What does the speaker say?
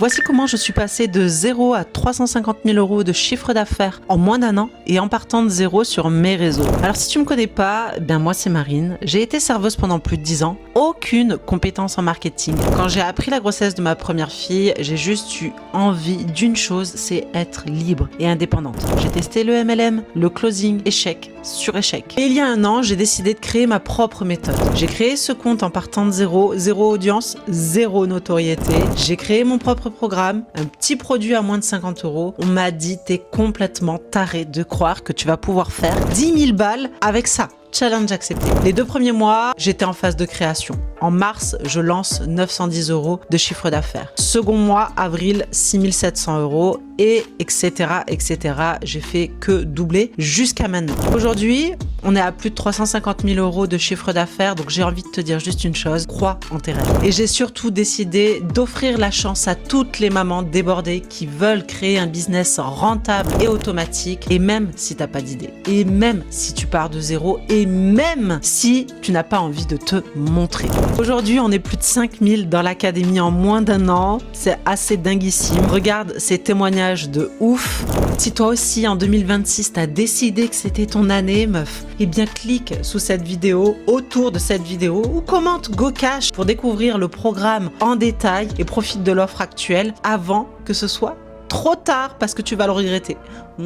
Voici comment je suis passée de 0 à 350 000 euros de chiffre d'affaires en moins d'un an et en partant de zéro sur mes réseaux. Alors si tu me connais pas, moi c'est Marine. J'ai été serveuse pendant plus de 10 ans. Aucune compétence en marketing. Quand j'ai appris la grossesse de ma première fille, j'ai juste eu envie d'une chose, c'est être libre et indépendante. J'ai testé le MLM, le closing, échec sur échec. Et il y a un an, j'ai décidé de créer ma propre méthode. J'ai créé ce compte en partant de zéro, zéro audience, zéro notoriété. J'ai créé mon propre programme, un petit produit à moins de 50 euros. On m'a dit, t'es complètement taré de croire que tu vas pouvoir faire 10 000 balles avec ça. Challenge accepté. Les 2 premiers mois, j'étais en phase de création. En mars, je lance 910 euros de chiffre d'affaires. Second mois, avril, 6 700 euros et etc. etc. J'ai fait que doubler jusqu'à maintenant. Aujourd'hui, on est à plus de 350 000 euros de chiffre d'affaires. Donc j'ai envie de te dire juste une chose, crois en tes rêves. Et j'ai surtout décidé d'offrir la chance à toutes les mamans débordées qui veulent créer un business rentable et automatique. Et même si t'as pas d'idée. Et même si tu pars de zéro. Et même si tu n'as pas envie de te montrer. Aujourd'hui, on est plus de 5000 dans l'académie en moins d'un an. C'est assez dinguissime. Regarde ces témoignages de ouf. Si toi aussi, en 2026, t'as décidé que c'était ton année, meuf, eh bien clique sous cette vidéo, autour de cette vidéo, ou commente GoCash pour découvrir le programme en détail et profite de l'offre actuelle avant que ce soit trop tard parce que tu vas le regretter. Mouah.